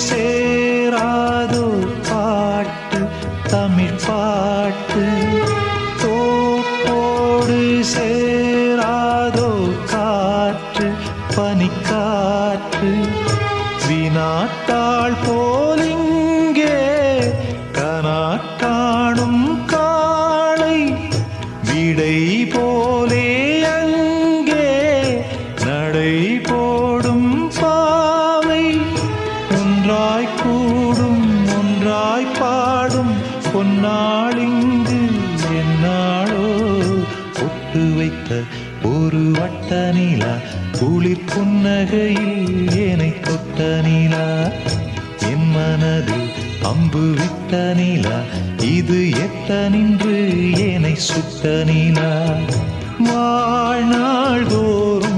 சேராதோ பாட்டு தமிழ் பாட்டு தோப்போடு சேராதோ காற்று பனிக்காற்று வினாத்தாள் போலிங்கே கனாக்காணும் காளை விடை போலே அங்கே நடை போடும் பாவை ஒன்றாய் கூடும் ஒன்றாய் பாடும் பொன்னாளிங்கு என்னாளோ ஒட்டு வைத்த ஒரு வட்ட நிலா குளிர் புன்னகையில் ஏனை தொட்ட நிலா என் மனதில் அம்பு விட்ட நிலா இது எட்ட நின்று ஏனை சுட்ட நிலா வாழ்நாள் தோறும்